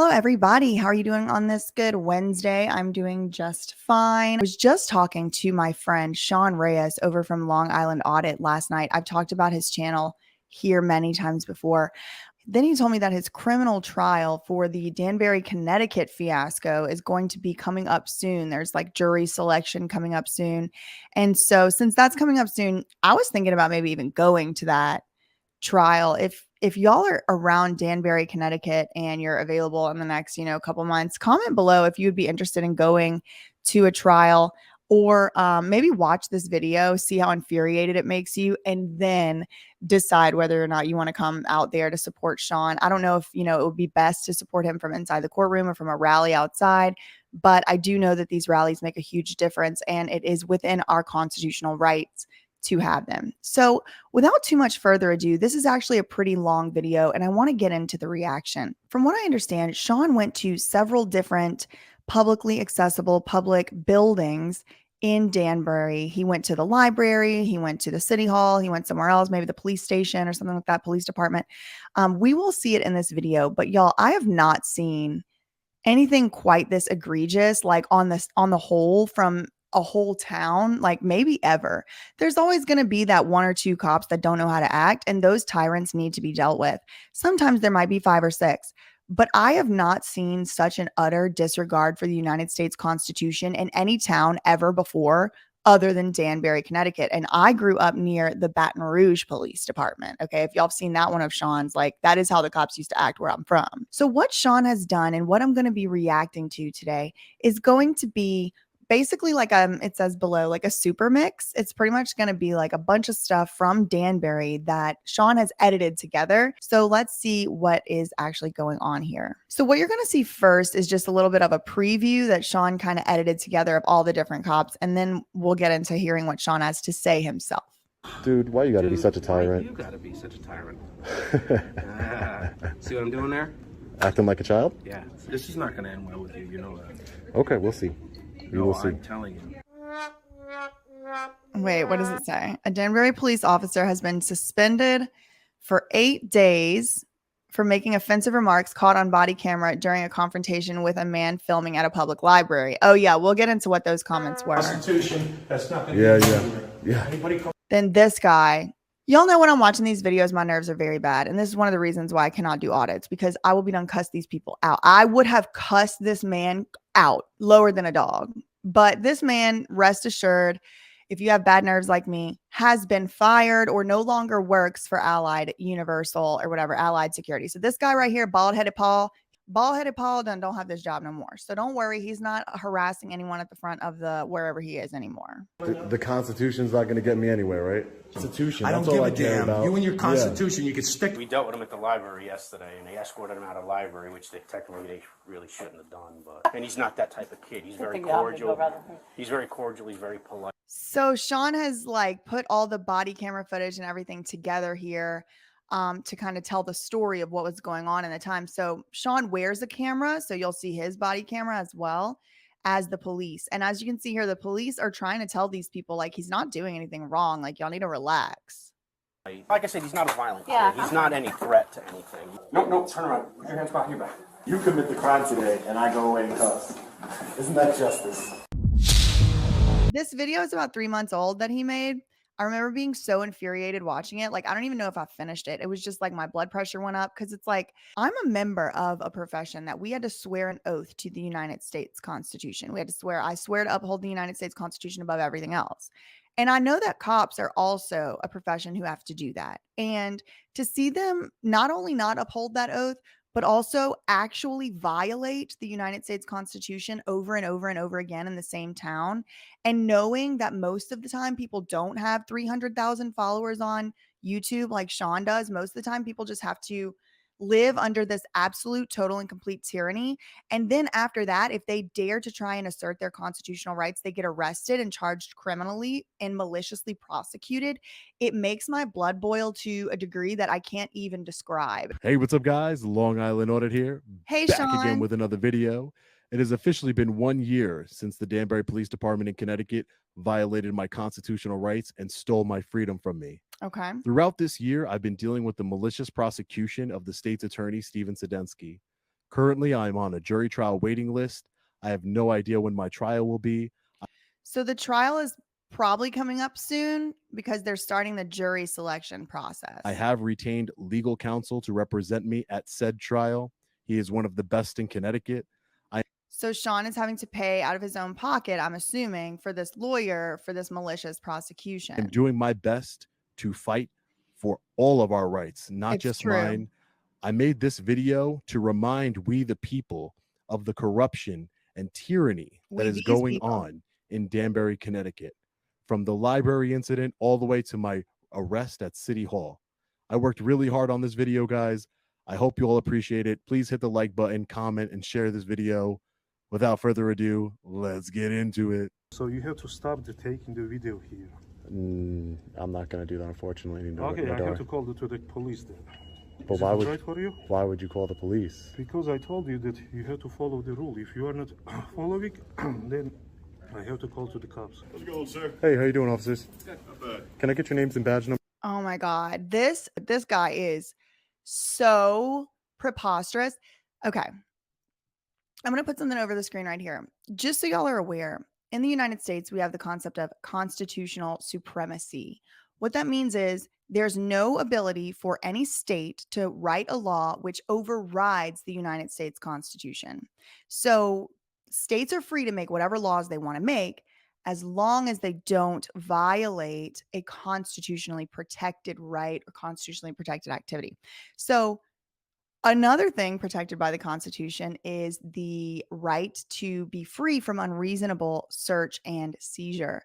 Hello, everybody. How are you doing on this good Wednesday? I'm doing just fine. I was just talking to my friend Sean Reyes over from Long Island Audit last night. I've talked about his channel here many times before. Then he told me that his criminal trial for the Danbury, Connecticut fiasco is going to be coming up soon. There's like jury selection coming up soon. And so since that's coming up soon, I was thinking about maybe even going to that trial. If y'all are around Danbury, Connecticut, and you're available in the next, couple months, comment below if you would be interested in going to a trial, or maybe watch this video, see how infuriated it makes you, and then decide whether or not you want to come out there to support Sean. I don't know if, it would be best to support him from inside the courtroom or from a rally outside, but I do know that these rallies make a huge difference, and it is within our constitutional rights to have them. So without too much further ado, this is actually a pretty long video, and I want to get into the reaction. From what I understand, Sean went to several different publicly accessible public buildings in Danbury. He went to the library, he went to the city hall, he went somewhere else, maybe the police station or something like that, police department. We will see it in this video, but y'all, I have not seen anything quite this egregious, like on the whole, from a whole town, like maybe ever. There's always going to be that one or two cops that don't know how to act, and those tyrants need to be dealt with. Sometimes there might be 5 or 6, but I have not seen such an utter disregard for the United States Constitution in any town ever before, other than Danbury, Connecticut. And I grew up near the Baton Rouge Police Department. Okay, if y'all have seen that one of Sean's, like that is how the cops used to act where I'm from. So what Sean has done and what I'm going to be reacting to today is going to be basically like it says below, like a super mix. It's pretty much going to be like a bunch of stuff from Danbury that Sean has edited together. So let's see what is actually going on here. So what you're going to see first is just a little bit of a preview that Sean kind of edited together of all the different cops, and then we'll get into hearing what Sean has to say himself. Dude, why you gotta be such a tyrant? You gotta be such a tyrant. See what I'm doing there? Acting like a child? Yeah. This is not gonna end well with you, you know that. Okay, we'll see. We will see. I'm telling you. Wait, what does it say? A Danbury police officer has been suspended for 8 days for making offensive remarks caught on body camera during a confrontation with a man filming at a public library. Oh yeah, we'll get into what those comments were. Constitution, that's not Yeah. Then this guy, y'all know when I'm watching these videos, my nerves are very bad. And this is one of the reasons why I cannot do audits, because I will be done cuss these people out. I would have cussed this man out lower than a dog. But this man, rest assured, if you have bad nerves like me, has been fired or no longer works for Allied Universal or whatever, Allied Security. So this guy right here, bald-headed Paul don't have this job no more. So don't worry, he's not harassing anyone at the front of the wherever he is anymore. The Constitution's not gonna get me anywhere, right? Constitution. I don't give a damn. You and your Constitution, you can stick. We dealt with him at the library yesterday, and they escorted him out of the library, which they really shouldn't have done. But and he's not that type of kid. He's very cordial. He's very cordial. He's very polite. So Sean has like put all the body camera footage and everything together here to kind of tell the story of what was going on in the time. So Sean wears a camera, so you'll see his body camera as well as the police. And as you can see here, the police are trying to tell these people like he's not doing anything wrong. Like y'all need to relax. Like I said, he's not a violent kid. He's not any threat to anything. No, turn around. Put your hands behind your back. You commit the crime today, and I go away and cuss. Isn't that justice? This video is about 3 months old that he made. I remember being so infuriated watching it. Like, I don't even know if I finished it. It was just like my blood pressure went up because it's like I'm a member of a profession that we had to swear an oath to the United States Constitution. We had to swear, I swear to uphold the United States Constitution above everything else. And I know that cops are also a profession who have to do that. And to see them not only not uphold that oath, but also actually violate the United States Constitution over and over and over again in the same town. And knowing that most of the time people don't have 300,000 followers on YouTube like Sean does. Most of the time people just have to live under this absolute, total, and complete tyranny. And then after that, if they dare to try and assert their constitutional rights, they get arrested and charged criminally and maliciously prosecuted. It makes my blood boil to a degree that I can't even describe. Hey, what's up, guys? Long Island Audit here. Hey, Back Sean. again with another video. It has officially been 1 year since the Danbury Police Department in Connecticut violated my constitutional rights and stole my freedom from me. Okay. Throughout this year, I've been dealing with the malicious prosecution of the state's attorney, Stephen Sedensky. Currently, I'm on a jury trial waiting list. I have no idea when my trial will be. So the trial is probably coming up soon because they're starting the jury selection process. I have retained legal counsel to represent me at said trial. He is one of the best in Connecticut. So Sean is having to pay out of his own pocket, I'm assuming, for this lawyer for this malicious prosecution. I'm doing my best to fight for all of our rights, not It's just true. mine. I made this video to remind we the people of the corruption and tyranny that We is these going people. on in Danbury, Connecticut, from the library incident all the way to my arrest at City Hall. I worked really hard on this video, guys. I hope you all appreciate it. Please hit the like button, comment, and share this video. Without further ado, let's get into it. So you have to stop taking the video here. I'm not going to do that, unfortunately. Okay, I have to call to the police then. But Is why it would right for you? why would you call the police? Because I told you that you have to follow the rule. If you are not following, then I have to call to the cops. How's it going, sir? Hey, how you doing, officers? Not bad. Can I get your names and badge number? Oh my God. This guy is so preposterous. Okay. I'm going to put something over the screen right here. Just so y'all are aware, in the United States, we have the concept of constitutional supremacy. What that means is there's no ability for any state to write a law which overrides the United States Constitution. So states are free to make whatever laws they want to make as long as they don't violate a constitutionally protected right or constitutionally protected activity. So another thing protected by the Constitution is the right to be free from unreasonable search and seizure.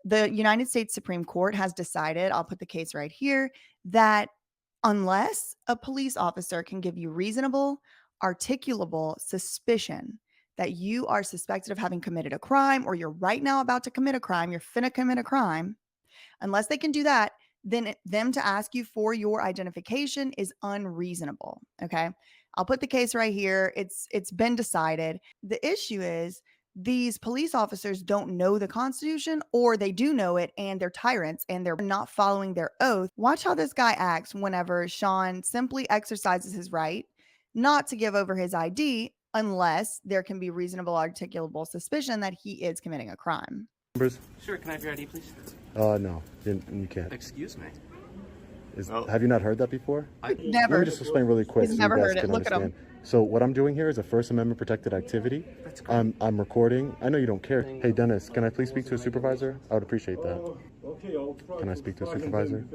The United States Supreme Court has decided, I'll put the case right here, that unless a police officer can give you reasonable, articulable suspicion that you are suspected of having committed a crime or you're right now about to commit a crime, you're finna commit a crime, unless they can do that, then them to ask you for your identification is unreasonable. Okay. I'll put the case right here. It's been decided. The issue is these police officers don't know the Constitution, or they do know it and they're tyrants and they're not following their oath. Watch how this guy acts whenever Sean simply exercises his right not to give over his ID unless there can be reasonable, articulable suspicion that he is committing a crime. Sure, can I have your ID, please? No, you can't. Excuse me. Have you not heard that before? Never. Let me just explain really quick. He's so never you guys heard it. can Look at him. understand. So what I'm doing here is a First Amendment protected activity. That's great. I'm recording. I know you don't care. Hey, Dennis, can I please speak to a supervisor? I would appreciate that. Okay, I'll try. Can I speak to a supervisor?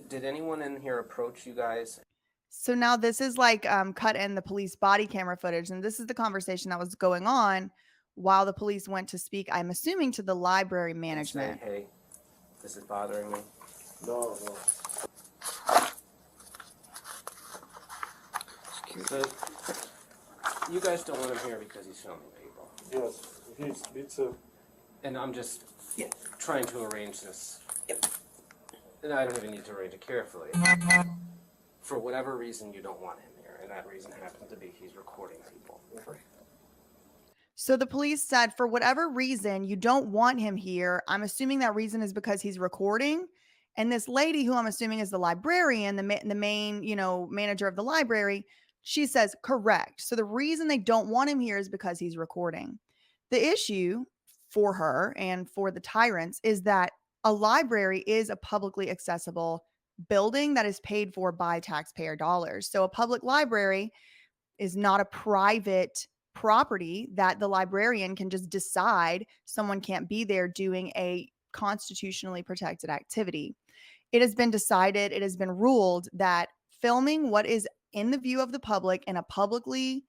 Did anyone in here approach you guys? So now this is like cut in the police body camera footage. And this is the conversation that was going on while the police went to speak, I'm assuming, to the library And management. say, hey, this is bothering me. No. So, you guys don't want him here because he's filming people. Yes, it's a... And I'm just trying to arrange this. And I don't even need to arrange it carefully. For whatever reason, you don't want him here. And that reason happens to be he's recording people. So the police said, for whatever reason, you don't want him here. I'm assuming that reason is because he's recording. And this lady, who I'm assuming is the librarian, the main, manager of the library, she says, correct. So the reason they don't want him here is because he's recording. The issue for her and for the tyrants is that a library is a publicly accessible building that is paid for by taxpayer dollars. So a public library is not a private property that the librarian can just decide someone can't be there doing a constitutionally protected activity. It has been decided, it has been ruled that filming what is in the view of the public in a publicly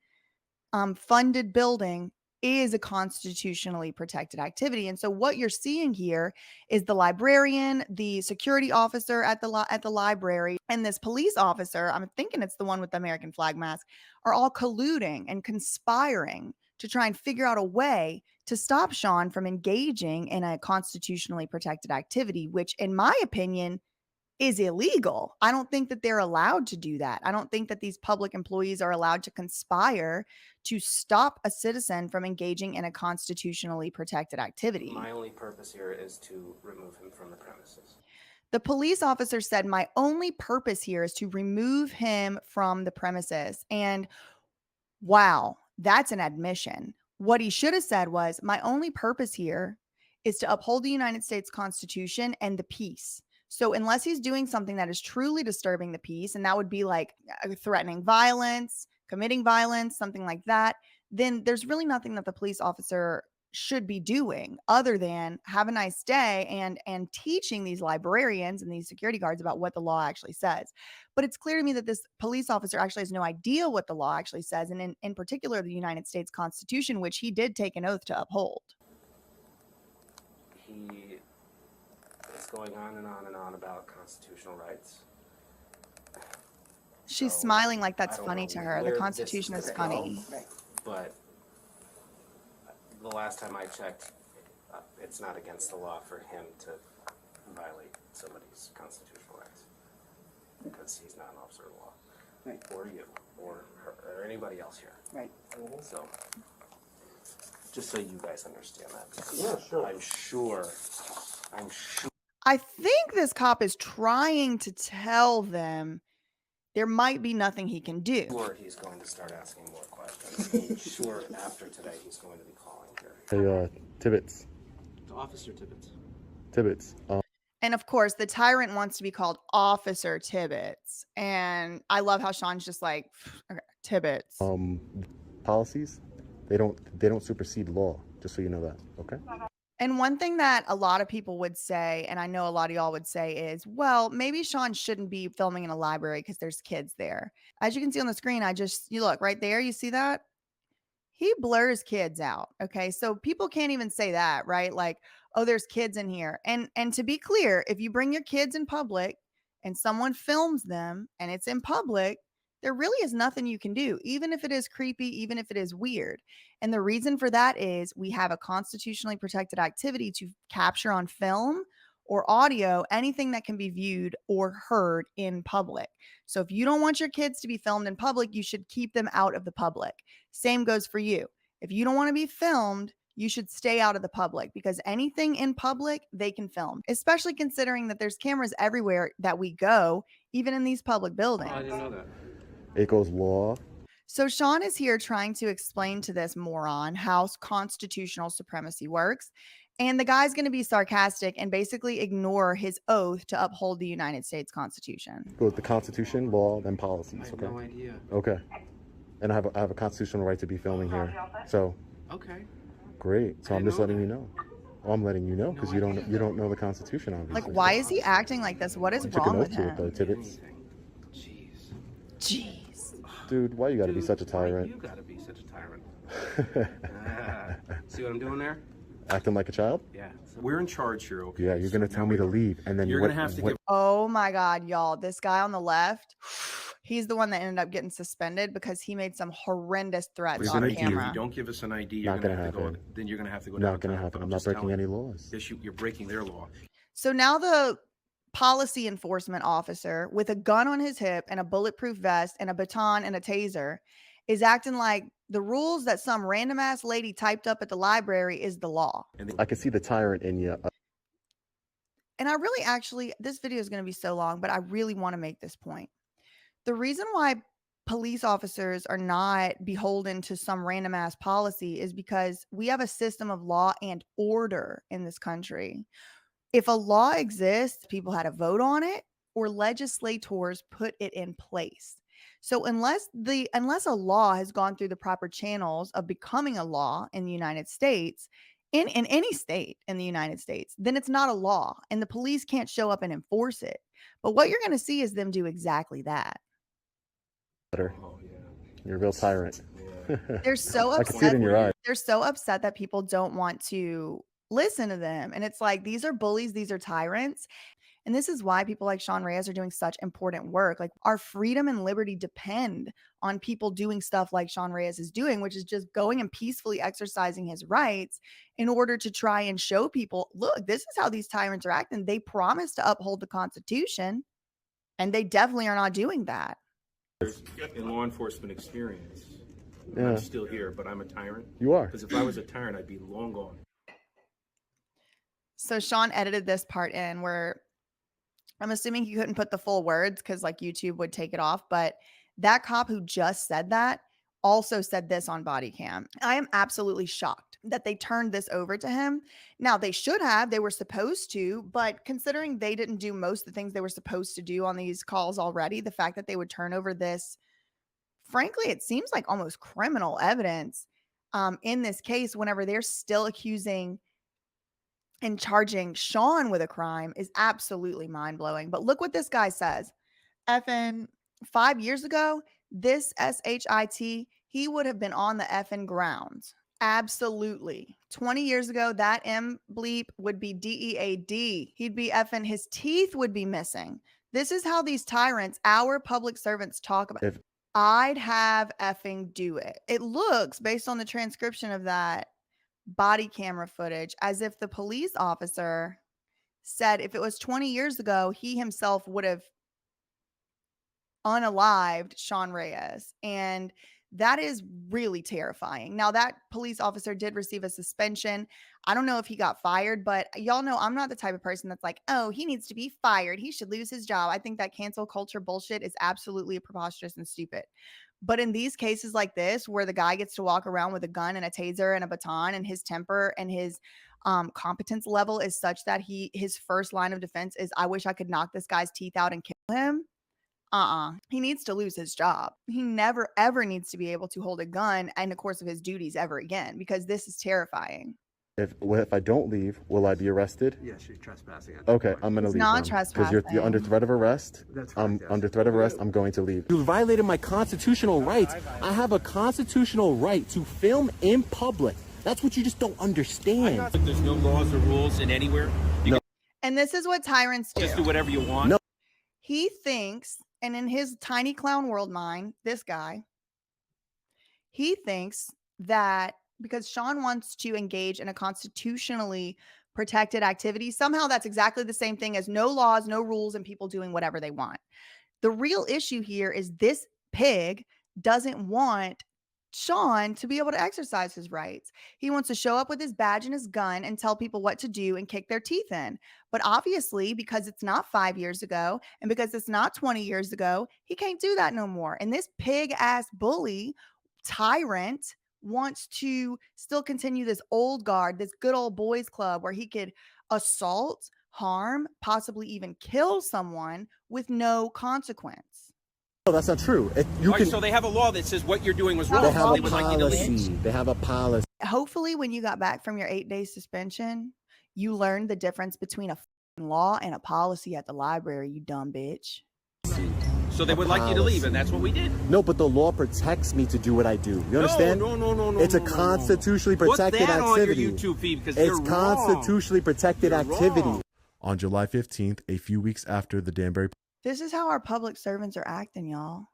funded building is a constitutionally protected activity. And so what you're seeing here is the librarian, the security officer at the library, and this police officer, I'm thinking it's the one with the American flag mask, are all colluding and conspiring to try and figure out a way to stop Sean from engaging in a constitutionally protected activity, which in my opinion is illegal. I don't think that they're allowed to do that. I don't think that these public employees are allowed to conspire to stop a citizen from engaging in a constitutionally protected activity. My only purpose here is to remove him from the premises. The police officer said, my only purpose here is to remove him from the premises. And Wow, that's an admission. What he should have said was, my only purpose here is to uphold the United States Constitution and the peace. So unless he's doing something that is truly disturbing the peace, and that would be like threatening violence, committing violence, something like that, then there's really nothing that the police officer should be doing other than have a nice day and teaching these librarians and these security guards about what the law actually says. But it's clear to me that this police officer actually has no idea what the law actually says, and in particular the United States Constitution, which he did take an oath to uphold. He is going on and on and on about constitutional rights. She's So, smiling like I that's don't funny know to her. The where Constitution this is gonna go, funny. But the last time I checked, it's not against the law for him to violate somebody's constitutional rights because he's not an officer of the law, Right. or you, or her, or anybody else here. Right. So, just so you guys understand that, because Yeah, sure. I'm sure. I think this cop is trying to tell them there might be nothing he can do. Sure, he's going to start asking more questions. I'm sure after today he's going to be calling here. Hey, Tibbets. Officer Tibbets. Tibbets. And of course, the tyrant wants to be called Officer Tibbets. And I love how Sean's just like, okay, Tibbets. Policies, they don't supersede law. Just so you know that. Okay. And one thing that a lot of people would say, and I know a lot of y'all would say, is, well, maybe Sean shouldn't be filming in a library because there's kids there. As you can see on the screen, you look right there. You see that? He blurs kids out. Okay. So people can't even say that, right? Like, oh, there's kids in here. And to be clear, if you bring your kids in public and someone films them and it's in public, there really is nothing you can do, even if it is creepy, even if it is weird. And the reason for that is we have a constitutionally protected activity to capture on film or audio anything that can be viewed or heard in public. So if you don't want your kids to be filmed in public, you should keep them out of the public. Same goes for you. If you don't want to be filmed, you should stay out of the public, because anything in public, they can film, especially considering that there's cameras everywhere that we go, even in these public buildings. Oh, I didn't know that. It goes law. So Sean is here trying to explain to this moron how constitutional supremacy works. And the guy's going to be sarcastic and basically ignore his oath to uphold the United States Constitution. It goes the Constitution, law, then policies. I have Okay. no idea. Okay. And I have a constitutional right to be filming here. So Okay. great. So I I'm just didn't know letting you know. Oh, I'm letting you know because No you don't know the Constitution, obviously. Like, why is he acting like this? What is You took an wrong oath with to it, though, him? Tibbets. Jeez. Jeez. Dude, why you got to be Dude, such a why tyrant? You gotta be such a tyrant. See what I'm doing there? Acting like a child? Yeah. We're in charge here, okay? Yeah, you're So gonna now tell me to leave, and then You're what, gonna have to what- give. Oh my God, y'all. This guy on the left, he's the one that ended up getting suspended because he made some horrendous threats He's on gonna If camera. you don't give us an ID, you're Not gonna gonna have to go. happen. Then you're gonna have to go. Not gonna downtown, happen. but I'm not just breaking telling any you. laws. Yes, you're breaking their law. So now the policy enforcement officer with a gun on his hip and a bulletproof vest and a baton and a taser is acting like the rules that some random ass lady typed up at the library is the law. I can see the tyrant in you. And I really this video is going to be so long, but I really want to make this point. The reason why police officers are not beholden to some random ass policy is because we have a system of law and order in this country. If a law exists, people had a vote on it or legislators put it in place. So unless a law has gone through the proper channels of becoming a law in the United States, in any state in the United States, then it's not a law and the police can't show up and enforce it. But what you're going to see is them do exactly that. Oh, yeah. You're a real tyrant. They're so I can see it upset. in your eyes. They're so upset that people don't want to listen to them. And it's like, these are bullies, these are tyrants. And this is why people like Sean Reyes are doing such important work. Like, our freedom and liberty depend on people doing stuff like Sean Reyes is doing, which is just going and peacefully exercising his rights in order to try and show people, look, this is how these tyrants are acting. They promise to uphold the Constitution, and they definitely are not doing that. In law enforcement experience, Yeah. I'm still here, but I'm a tyrant. You are. Because if I was a tyrant, I'd be long gone. So Sean edited this part in where I'm assuming he couldn't put the full words because like YouTube would take it off. But that cop who just said that also said this on body cam. I am absolutely shocked that they turned this over to him. Now, they should have, they were supposed to, but considering they didn't do most of the things they were supposed to do on these calls already, the fact that they would turn over this, frankly, it seems like almost criminal evidence in this case, whenever they're still accusing and charging Sean with a crime, is absolutely mind-blowing. But look what this guy says. Effing 5 years ago, this SHIT, he would have been on the effing ground. Absolutely. 20 years ago, that M bleep would be DEAD. He'd be effing, his teeth would be missing. This is how these tyrants, our public servants, talk about. I'd have effing do it. It looks, based on the transcription of that body camera footage, as if the police officer said if it was 20 years ago, he himself would have unalived Sean Reyes. And that is really terrifying. Now, that police officer did receive a suspension. I don't know if he got fired, but y'all know I'm not the type of person that's like, oh, he needs to be fired. He should lose his job. I think that cancel culture bullshit is absolutely preposterous and stupid. But in these cases like this, where the guy gets to walk around with a gun and a taser and a baton, and his temper and his competence level is such that his first line of defense is, I wish I could knock this guy's teeth out and kill him. He needs to lose his job. He never, ever needs to be able to hold a gun in the course of his duties ever again, because this is terrifying. If I don't leave, will I be arrested? Yes, you're trespassing. Okay, I'm gonna leave. Not because you're trespassing. under threat of arrest. That's I'm correct, yes. under threat of arrest. I'm going to leave. You violated my constitutional rights. I have a constitutional right to film in public. That's what you just don't understand. There's no laws or rules in anywhere. You And this is what tyrants do. can just do whatever you want. No. He thinks, and in his tiny clown world mind, this guy, he thinks that because Sean wants to engage in a constitutionally protected activity, somehow that's exactly the same thing as no laws, no rules, and people doing whatever they want. The real issue here is this pig doesn't want Sean to be able to exercise his rights. He wants to show up with his badge and his gun and tell people what to do and kick their teeth in. But obviously, because it's not 5 years ago and because it's not 20 years ago, he can't do that no more. And this pig ass bully tyrant wants to still continue this old guard, this good old boys club where he could assault, harm, possibly even kill someone with no consequence. No, that's not true. So they have a law that says what you're doing was wrong. They have They a would like you to leave. policy. They have a policy. Hopefully, when you got back from your 8-day suspension, you learned the difference between a law and a policy at the library, you dumb bitch. So they would like you to leave, and that's what we did. No, but the law protects me to do what I do. You understand? No. It's a constitutionally protected Put that activity. on your YouTube feed because It's you're constitutionally protected You're activity. wrong. On July 15th, a few weeks after the Danbury This is how our public servants are acting, y'all.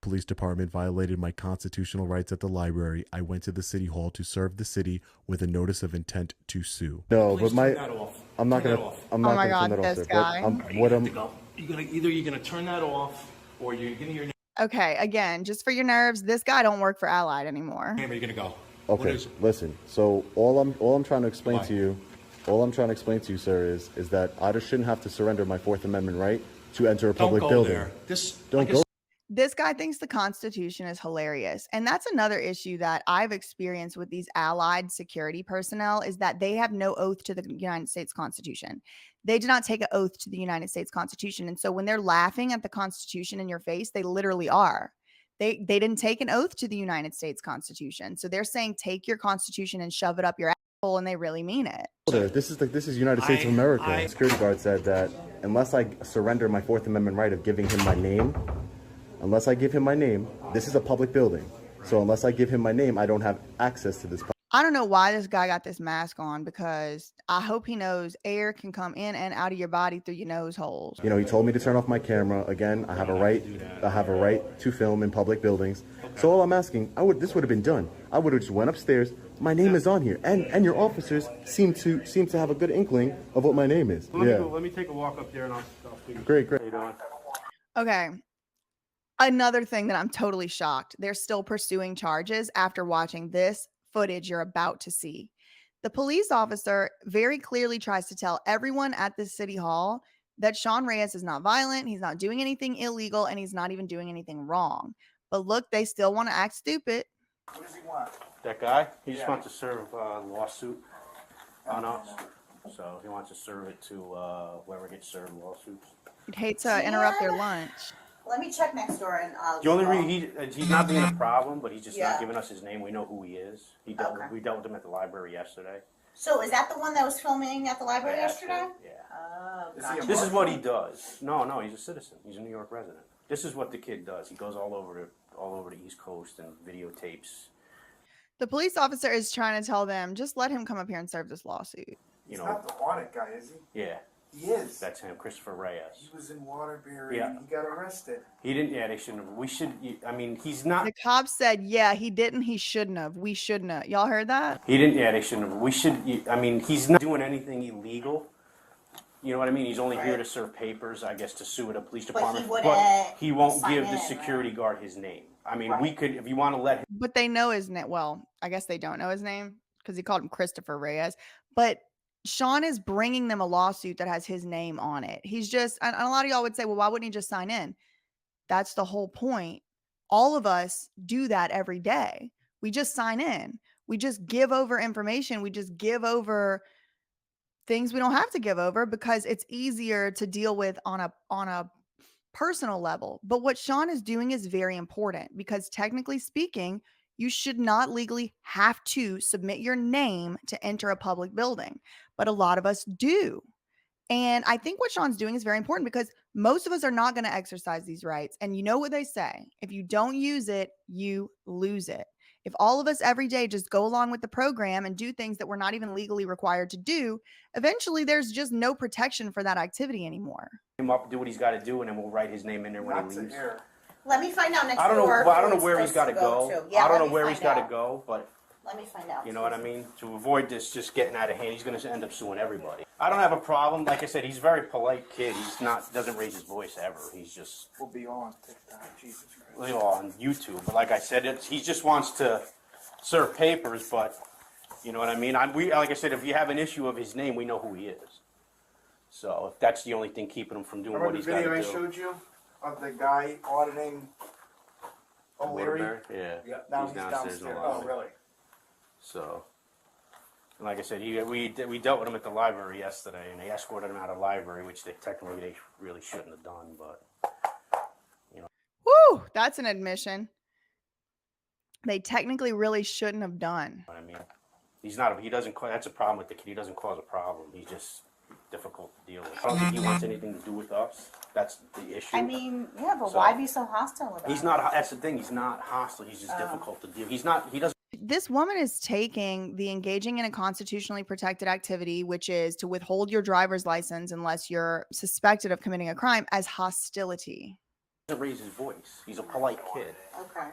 Police Department violated my constitutional rights at the library, I went to the city hall to serve the city with a notice of intent to sue. No, Please but turn that off. I'm not Turn gonna. that off. I'm not Oh my gonna turn God, that off, this sir. guy. What I'm. You're gonna turn that off, or you're gonna your Okay, again, just for your nerves, this guy don't work for Allied anymore. name. You're gonna go. What Okay, is it? listen. So all I'm trying to explain Why? to you, all I'm trying to explain to you, sir, is that I just shouldn't have to surrender my Fourth Amendment right to enter a Don't public go building. there. This Don't like I go. This guy thinks the Constitution is hilarious. And that's another issue that I've experienced with these allied security personnel is that they have no oath to the United States Constitution. They do not take an oath to the United States Constitution. And so when they're laughing at the Constitution in your face, they literally are. They didn't take an oath to the United States Constitution. So they're saying take your Constitution and shove it up your asshole, and they really mean it. This is United States of America. The security guard said that unless I surrender my Fourth Amendment right of giving him my name, unless I give him my name, this is a public building. So unless I give him my name, I don't have access to this. I don't know why this guy got this mask on, because I hope he knows air can come in and out of your body through your nose holes. You know, he told me to turn off my camera. Again, I have a right. I have a right to film in public buildings. So all I'm asking, this would have been done. I would have just went upstairs. My name is on here, and your officers seem to have a good inkling of what my name is. Let me take a walk up there and I'll figure. Great. Okay. Another thing that I'm totally shocked. They're still pursuing charges after watching this footage you're about to see. The police officer very clearly tries to tell everyone at this city hall that Sean Reyes is not violent, he's not doing anything illegal, and he's not even doing anything wrong. But look, they still want to act stupid. What does he want? That guy, he just wants to serve a lawsuit on us. So he wants to serve it to whoever gets served lawsuits. You'd hate to interrupt their lunch. Let me check next door and I'll. The only reason he's not being a problem, but he's just Yeah. not giving us his name. We know who he is. We dealt with him at the library yesterday. So is that the one that was filming at the library Yeah, yesterday? Yeah. Oh, This gotcha. is what he does. No, he's a citizen. He's a New York resident. This is what the kid does. He goes all over the East Coast and videotapes. The police officer is trying to tell them, just let him come up here and serve this lawsuit. He's not the audit guy, is he? Yeah. He is. That's him, Christopher Reyes. He was in Waterbury. Yeah. And he got arrested. He didn't. Yeah, they shouldn't have. We should. I mean, he's not. The cop said, yeah, he didn't. He shouldn't have. We shouldn't have. Y'all heard that? He didn't. Yeah, they shouldn't have. We should. I mean, he's not doing anything illegal. You know what I mean? He's only here to serve papers, I guess, to sue at a police department. But he won't sign give the in, security guard his name. I mean, we could, if you want to let him. But they know his name. Well, I guess they don't know his name because he called him Christopher Reyes. But Sean is bringing them a lawsuit that has his name on it. He's just, and a lot of y'all would say, well, why wouldn't he just sign in? That's the whole point. All of us do that every day. We just sign in. We just give over information. We just give over things we don't have to give over because it's easier to deal with on a personal level. But what Sean is doing is very important because technically speaking, you should not legally have to submit your name to enter a public building, but a lot of us do. And I think what Sean's doing is very important because most of us are not going to exercise these rights. And you know what they say, if you don't use it, you lose it. If all of us every day just go along with the program and do things that we're not even legally required to do, eventually there's just no protection for that activity anymore. Him up, do what he's got to do, and then we'll write his name in there when he leaves. Let me find out next door. I don't know. Well, I don't know where he's got to supposed go. to. Yeah, I don't let know me where find he's got to out. go, but Let me find out. you know what I mean. To avoid this just getting out of hand, he's going to end up suing everybody. I don't have a problem. Like I said, he's a very polite kid. He's not doesn't raise his voice ever. He's just We'll be on TikTok. Jesus Christ. you know, on YouTube. But like I said, he just wants to serve papers. But you know what I mean. Like I said, if you have an issue of his name, we know who he is. So if that's the only thing keeping him from doing what Remember he's the got to video do. I showed you of the guy auditing O'Leary? Yeah. Yeah. Now he's downstairs. in the Oh, lobby. really? So, and like I said, we dealt with him at the library yesterday, and they escorted him out of the library, which they really shouldn't have done. But Woo, that's an admission. They technically really shouldn't have done. I mean, he doesn't. That's a problem with the kid. He doesn't cause a problem. He's just difficult to deal with. I don't think he wants anything to do with us. That's the issue. I mean, yeah, but So- why be so hostile with He's us? not. That's the thing. He's not hostile. He's just difficult to deal. He doesn't. This woman is taking the engaging in a constitutionally protected activity, which is to withhold your driver's license unless you're suspected of committing a crime, as hostility. Raise his voice. He's a polite kid. Okay.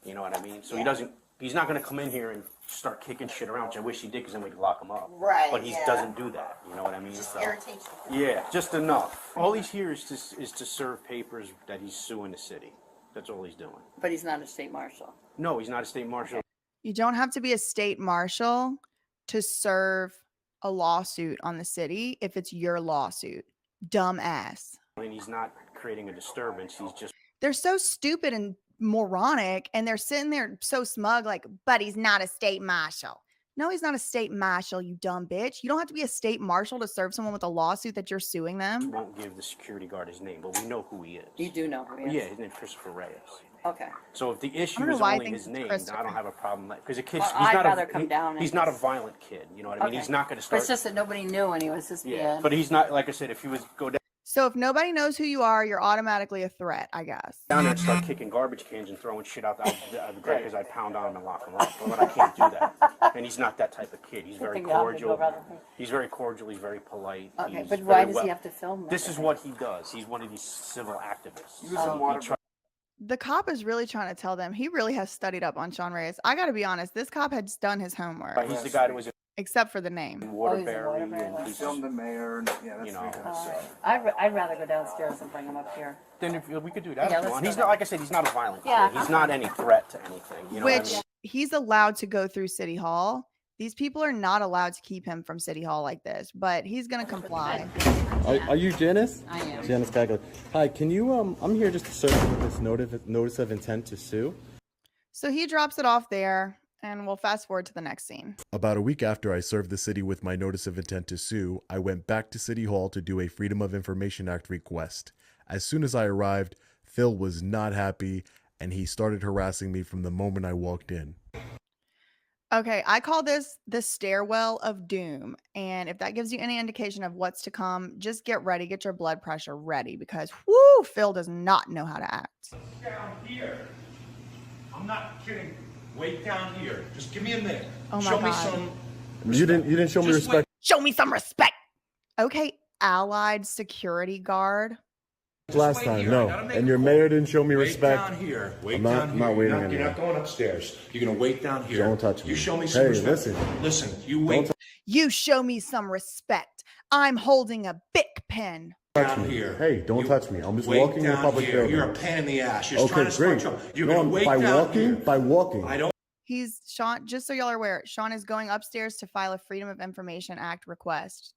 You know what I mean? So he doesn't. He's not going to come in here and start kicking shit around, which I wish he did, because then we could lock him up. Right, But he yeah. doesn't do that. You know what I mean? Just So, irritation. yeah, just enough. All he's here is to serve papers that he's suing the city. That's all he's doing. But he's not a state marshal. No, he's not a state marshal. You don't have to be a state marshal to serve a lawsuit on the city if it's your lawsuit. Dumbass. I mean, he's not creating a disturbance. He's just. They're so stupid and moronic, and they're sitting there so smug, like, but he's not a state marshal. No, he's not a state marshal, you dumb bitch. You don't have to be a state marshal to serve someone with a lawsuit that you're suing them. Won't give the security guard his name, but we know who he is. You do know who he is? Yeah, his name's Christopher Reyes. Okay. So if the issue know is why I only think his it's name, then Christopher. I don't have a problem. Because a kid, Well, he's I'd not rather a, come he- down and he's not a just- violent kid. You know what I mean? Okay. He's not going to But start. it's just that nobody knew and he was just being. But he's not, like I said, if he was go So if nobody knows who you are, you're automatically a threat, I guess. down there and start kicking garbage cans and throwing shit out the crackers, I'd pound on him and lock him up. But I can't do that. And he's not that type of kid. He's very think I'll go cordial. rather- He's very cordial. He's very polite. Okay, He's but why very does he have to film that? This is what he does. He's one of these civil activists. He was in Waterbury. The cop is really trying to tell them he really has studied up on Sean Reyes. I got to be honest, this cop had done his homework, He's the guy that was in except for the name. Waterbury. Waterbury. And He he's, filmed the mayor. And, yeah, that's you know, so. I'd rather go downstairs and bring him up here. then if we could do that. Yeah, if you let's want. do He's that. not, like I said, he's not a violent Yeah, kid. He's I'm not fine. any threat to anything. You know Which what I mean? he's allowed to go through City Hall. These people are not allowed to keep him from City Hall like this, but he's going to comply. Are you Janice? I am. Janice Cagley. Hi, can you, I'm here just to serve with this notice of intent to sue. So he drops it off there, and we'll fast forward to the next scene. About a week after I served the city with my notice of intent to sue, I went back to City Hall to do a Freedom of Information Act request. As soon as I arrived, Phil was not happy, and he started harassing me from the moment I walked in. Okay, I call this the stairwell of doom. And if that gives you any indication of what's to come, just get ready, get your blood pressure ready, because whoo, Phil does not know how to act. Down here. I'm not kidding. Wait down here. Just give me a minute. Oh my Show me God. some. You didn't show me Just respect. Show me some respect. Okay, allied security guard. Last wait time, here. I no. gotta make And a your call. mayor didn't show me Wait respect. down here. Wait I'm not- down I'm here. not waiting You're anymore. not going upstairs. You're gonna wait down here. Don't touch me. You show me some Hey, respect. listen. Listen. You wait You show me some respect. I'm holding a Bic pen. down here. Hey, don't You touch me. I'm just wait walking in a down public here. building. You're a pain in the ass. You're trying Okay, to start great. trouble. You're No, gonna wait by down walking, here. by walking. I don't. He's Sean, just so y'all are aware, Sean is going upstairs to file a Freedom of Information Act request.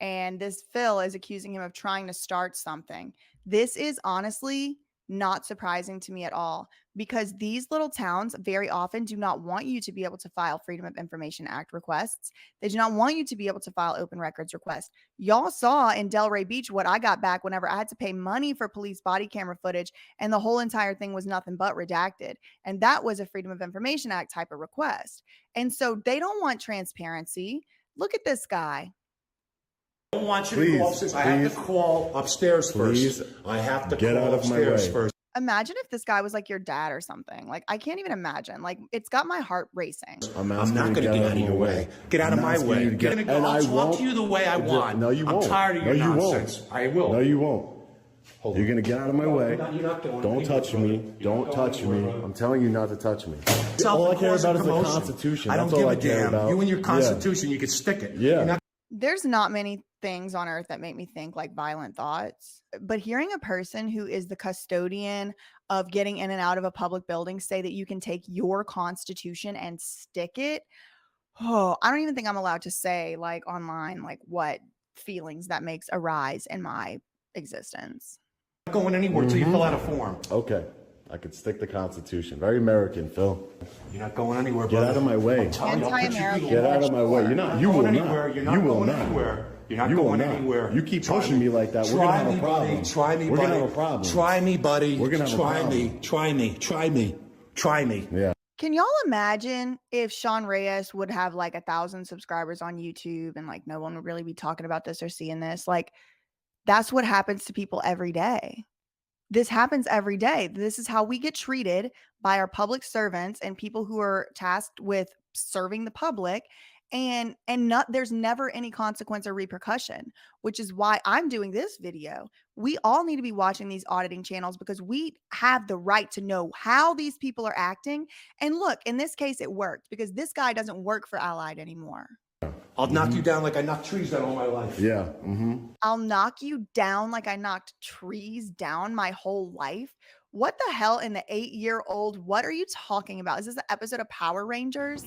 And this Phil is accusing him of trying to start something. This is honestly not surprising to me at all, because these little towns very often do not want you to be able to file Freedom of Information Act requests. They do not want you to be able to file open records requests. Y'all saw in Delray Beach what I got back whenever I had to pay money for police body camera footage, and the whole entire thing was nothing but redacted. And that was a Freedom of Information Act type of request. And so they don't want transparency. Look at this guy. I don't want you to Please, go upstairs. I have to please, call upstairs please, first. I have to get call out of my upstairs way. first. Imagine if this guy was like your dad or something. Like, I can't even imagine. Like, it's got my heart racing. I'm not going to get out of your way. Get out of my way. I'm going to go. I'll talk to you the way I want. No, you won't. I'm tired of your No, you won't. nonsense. I will. No, you won't. You're gonna get out of my way. You're not going Don't touch me. Don't touch me. I'm telling you not to touch me. Self All I care cause about of is the promotion. Constitution. I don't That's give all a I care damn. about. You and your Yeah. Constitution, you can stick it. Yeah. You're not There's not many things on earth that make me think like violent thoughts, but hearing a person who is the custodian of getting in and out of a public building say that you can take your Constitution and stick it, oh, I don't even think I'm allowed to say like online like what feelings that makes arise in my existence. going anywhere until you fill out a form. Okay. I could stick the Constitution. Very American, Phil. You're not going anywhere, Get brother. out of my way. I'm telling you, I'll put you through Anti-American. the Get out wall. of my way. You're not. You will going not. anywhere. You're not You will going not. anywhere. You're not You will going not. anywhere. You keep Try pushing me like that. We're gonna Try have a me, problem. buddy. Try me, We're buddy. gonna have a problem. Try me, buddy. We're gonna have a Try problem. me. Try me. Try me. Try me. Yeah. Can y'all imagine if Sean Reyes would have like 1,000 subscribers on YouTube and like no one would really be talking about this or seeing this? Like, that's what happens to people every day. This happens every day. This is how we get treated by our public servants and people who are tasked with serving the public. And there's never any consequence or repercussion, which is why I'm doing this video. We all need to be watching these auditing channels because we have the right to know how these people are acting. And look, in this case, it worked because this guy doesn't work for Allied anymore. I'll knock you down like I knocked trees down all my life. Yeah. Mm-hmm. I'll knock you down like I knocked trees down my whole life. What the hell in the 8-year-old? What are you talking about? Is this an episode of Power Rangers?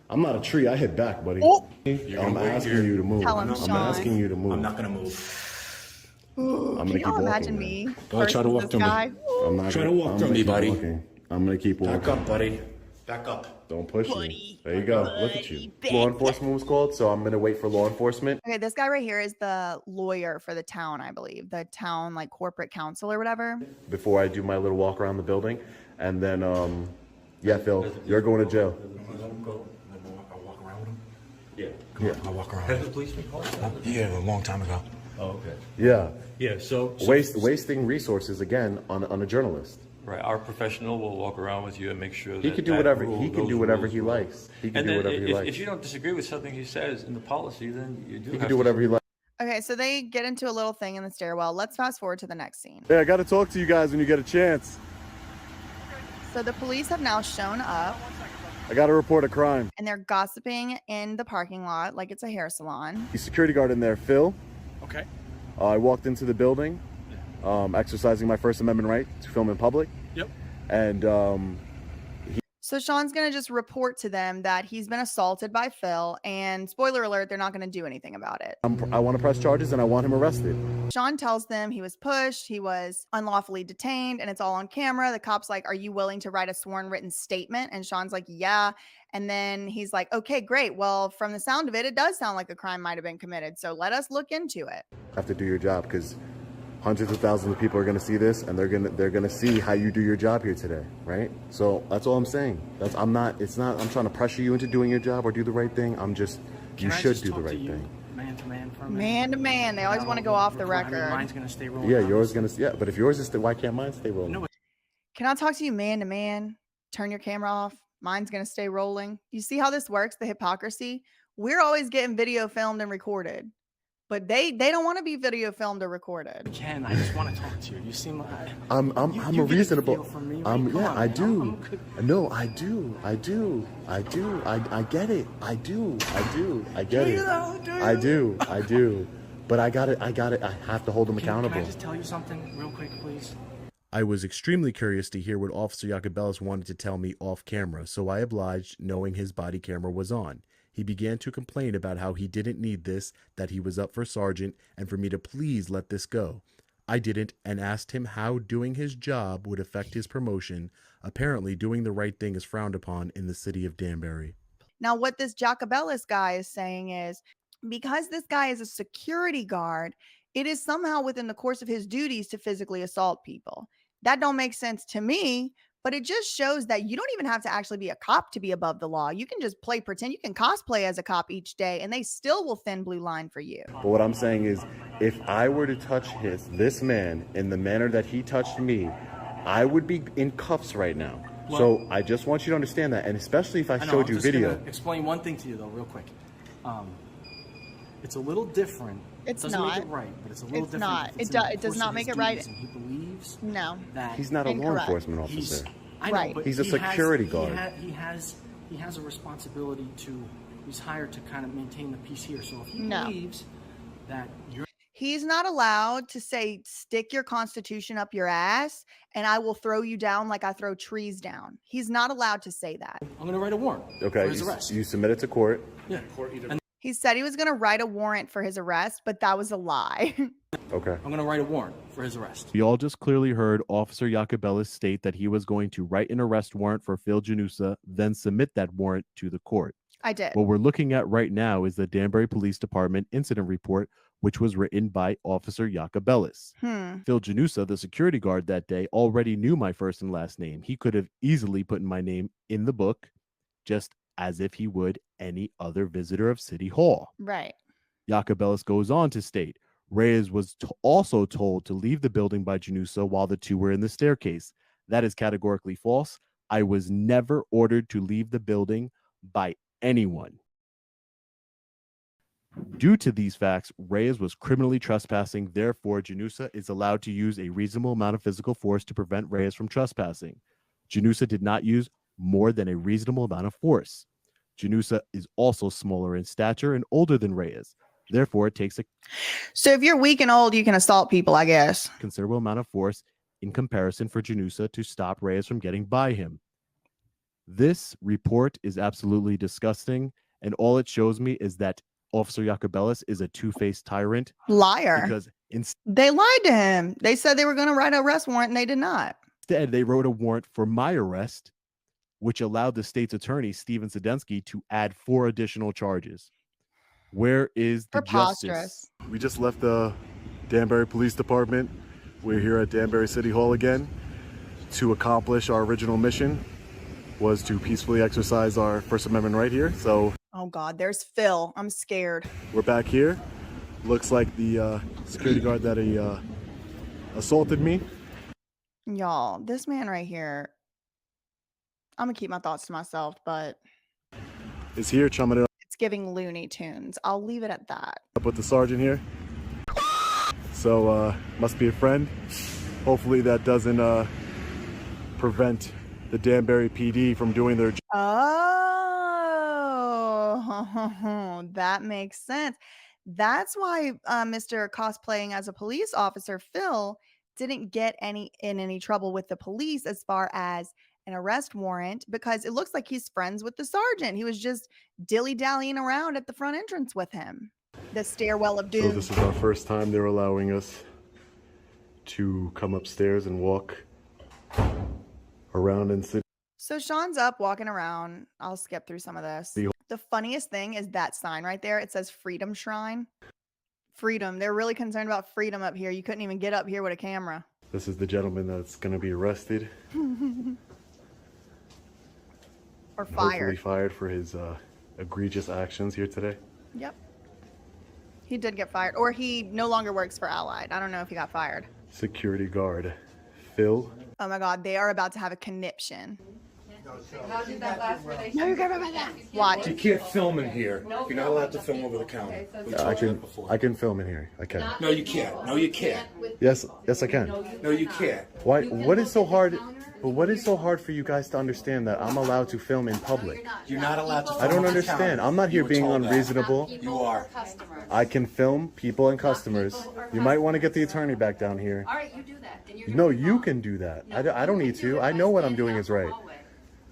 I'm not a tree. I hit back, buddy. Oh. I'm asking you to move. Tell him, I'm Sean. asking you to move. I'm not going to move. Ooh, I'm can gonna y'all keep imagine walking, me? Go ahead, try to versus walk this through me. guy? I'm not Try gonna, to walk I'm through gonna me, keep buddy. walking. I'm gonna keep walking. Back up, buddy. Back up. Don't push me. There you go. Look at you. Law enforcement was called, so I'm gonna wait for law enforcement. Okay, this guy right here is the lawyer for the town, I believe. The town, like, corporate council or whatever. Before I do my little walk around the building, and then yeah, Phil, you're going to jail. Let him go. I'll walk around with him. Yeah. Yeah. I'll walk around. Has the police been called? Yeah, a long time ago. Oh, okay. Yeah. Yeah, so Wasting resources again on a journalist. Right, our professional will walk around with you and make sure that He can do that whatever rule, he can those do whatever rules he will- likes. He can And do then whatever he likes. if you don't disagree with something he says in the policy, then you do. He have can do to- whatever he likes. Okay, so they get into a little thing in the stairwell. Let's fast forward to the next scene. Hey, I got to talk to you guys when you get a chance. So the police have now shown up I got to report a crime. and they're gossiping in the parking lot like it's a hair salon. The security guard in there, Phil. Okay. I walked into the building, exercising my First Amendment right to film in public. Yep. And So Sean's going to just report to them that he's been assaulted by Phil, and spoiler alert, they're not going to do anything about it. I want to press charges and I want him arrested. Sean tells them he was pushed, he was unlawfully detained, and it's all on camera. The cop's like, "Are you willing to write a sworn written statement?" And Sean's like, "Yeah." And then he's like, "Okay, great. Well, from the sound of it, it does sound like a crime might have been committed. So let us look into it." Have to do your job because hundreds of thousands of people are going to see this, and they're going to see how you do your job here today, right? So that's all I'm saying. I'm trying to pressure you into doing your job or do the right thing. You should do the right thing. Man to man for a minute. Man to man. They always want to go off the record. Mine's gonna stay rolling. Yeah, yours going to. Yeah, but if yours is, why can't mine stay rolling? No, Can I talk to you man to man? Turn your camera off. Mine's going to stay rolling. You see how this works? The hypocrisy. We're always getting video filmed and recorded, but they don't want to be video filmed or recorded. Ken, I just want to talk to you. You seem like I'm a reasonable. From me, Yeah, I do. No, I do. I get it. I get it. I do. But I got it. I have to hold him accountable. Can I just tell you something real quick, please? I was extremely curious to hear what Officer Jacobellis wanted to tell me off camera, so I obliged, knowing his body camera was on. He began to complain about how he didn't need this, that he was up for sergeant, and for me to please let this go. I didn't, and asked him how doing his job would affect his promotion. Apparently, doing the right thing is frowned upon in the city of Danbury. Now, what this Jacobellis guy is saying is, because this guy is a security guard, it is somehow within the course of his duties to physically assault people. That don't make sense to me, but it just shows that you don't even have to actually be a cop to be above the law. You can just pretend. You can cosplay as a cop each day, and they still will thin blue line for you. But what I'm saying is, if I were to touch this man in the manner that he touched me, I would be in cuffs right now. Well, so I just want you to understand that, and especially if I showed you video. Explain one thing to you though, real quick. It's a little different. It's doesn't not. make it right, but it's a little It's different. not. It does not make it right. And he believes that He's not a law incorrect. enforcement officer. I know, Right. but He's a security guard. He has a responsibility to. He's hired to kind of maintain the peace here. So if he No. believes that you're He's not allowed to say, "Stick your Constitution up your ass and I will throw you down like I throw trees down." He's not allowed to say that. I'm going to write a warrant Okay, for his arrest. you submit it to court. Yeah. He said he was going to write a warrant for his arrest, but that was a lie. Okay. I'm going to write a warrant for his arrest. We all just clearly heard Officer Jacobellis state that he was going to write an arrest warrant for Phil Janusa, then submit that warrant to the court. I did. What we're looking at right now is the Danbury Police Department incident report, which was written by Officer Jacobellis. Phil Janusa, the security guard that day, already knew my first and last name. He could have easily put my name in the book, just as if he would any other visitor of City Hall. Right. Jacobellis goes on to state, Reyes was also told to leave the building by Janusa while the two were in the staircase. That is categorically false. I was never ordered to leave the building by anyone. Due to these facts, Reyes was criminally trespassing. Therefore, Janusa is allowed to use a reasonable amount of physical force to prevent Reyes from trespassing. Janusa did not use more than a reasonable amount of force. Janusa is also smaller in stature and older than Reyes. Therefore, it takes a So if you're weak and old, you can assault people, I guess. considerable amount of force in comparison for Janusa to stop Reyes from getting by him. This report is absolutely disgusting, and all it shows me is that Officer Jacobellis is a two-faced tyrant. Liar. Because They lied to him. They said they were going to write an arrest warrant, and they did not. instead, they wrote a warrant for my arrest, which allowed the state's attorney, Steven Sedensky, to add 4 additional charges. Where is the Preposterous. justice? We just left the Danbury Police Department. We're here at Danbury City Hall again to accomplish our original mission, was to peacefully exercise our First Amendment right here. So Oh, God. There's Phil. I'm scared. we're back here. Looks like the security guard that assaulted me. Y'all, this man right here, I'm going to keep my thoughts to myself, but Is here chumming it it's giving Looney Tunes. I'll leave it at that. up with the sergeant here. So must be a friend. Hopefully that doesn't prevent the Danbury PD from doing their job. Oh, that makes sense. That's why Mr. Cosplaying as a police officer, Phil, didn't get in any trouble with the police as far as an arrest warrant because it looks like he's friends with the sergeant. He was just dilly-dallying around at the front entrance with him. The stairwell of doom. So this is our first time they're allowing us to come upstairs and walk around and sit. So Sean's up walking around. I'll skip through some of this. The funniest thing is that sign right there. It says Freedom Shrine. Freedom. They're really concerned about freedom up here. You couldn't even get up here with a camera. This is the gentleman that's going to be arrested. Or fired. Hopefully fired for his egregious actions here today. Yep. He did get fired. Or he no longer works for Allied. I don't know if he got fired. Security guard, Phil. Oh my God, they are about to have a conniption. How did that last relationship? No, you're gonna that. Watch. You can't film in here. You're not allowed to film over the counter. I can film in here. I can. No, you can't. No, you can't. Yes, I can. No, you can't. Why? What is so hard? But what is so hard for you guys to understand that I'm allowed to film in public? You're not allowed to film I don't on the understand. counter. I'm not here being unreasonable. You are. I can film people and customers. You might want to get the attorney back down here. All right, you do that. Then you're No, you can do that. I don't need to. I know what I'm doing is right.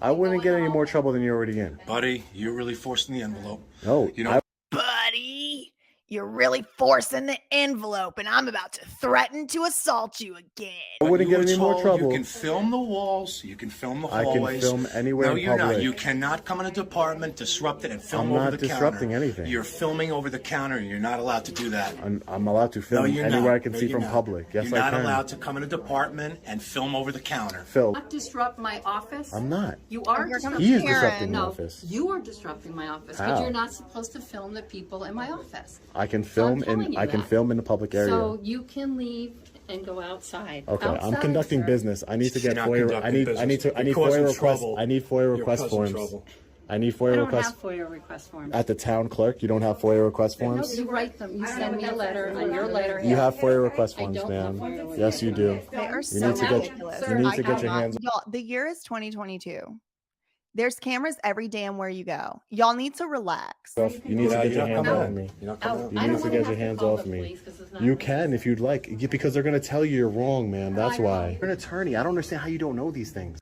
I wouldn't get any more trouble than you're already in. Buddy, you're really forcing the envelope. No, You know, Buddy, you're really forcing the envelope, and I'm about to threaten to assault you again. I wouldn't you get were any more told trouble. You can film the walls. You can film the I can hallways. film anywhere no, in you're public. not. You cannot come in a department, disrupt it, and film I'm over not the counter. disrupting anything. You're filming over the counter, and you're not allowed to do that. I'm allowed to film you're anywhere not. I can No, see you're from not. public. Yes, you're I not can. allowed to come in a department and film over the counter. Phil, not disrupt my office. I'm not. You are Here comes disrupting. He is Karen. disrupting the No, office. you are disrupting my office How? because you're not supposed to film the people in my office. I can So I'm film telling you I can that. film in the public area. So you can leave and go outside. Okay, I'm Outside, conducting sir. business. I need to You're get not FOIA. I conducting need business. FOIA You're causing requests. trouble. I need FOIA You're request causing forms. trouble. I need I FOIA don't requests have FOIA request forms. at the town clerk. You don't have FOIA request No, forms. you write them. You send me a letter on your letterhead. You have FOIA request I forms, don't have ma'am. FOIA request Yes, you do. They are You so need to get ridiculous. you need to I get your cannot. hands. Y'all, the year is 2022. There's cameras every damn where you go. Y'all need to relax. You need to get your hands coming off out. me. You're not No, coming out. You I need don't to wanna get have your to hands call off the me. police 'cause it's not You right. can if you'd like, because they're gonna tell you you're wrong, man. That's I why. wrong? You're an attorney. I don't understand how you don't know these things.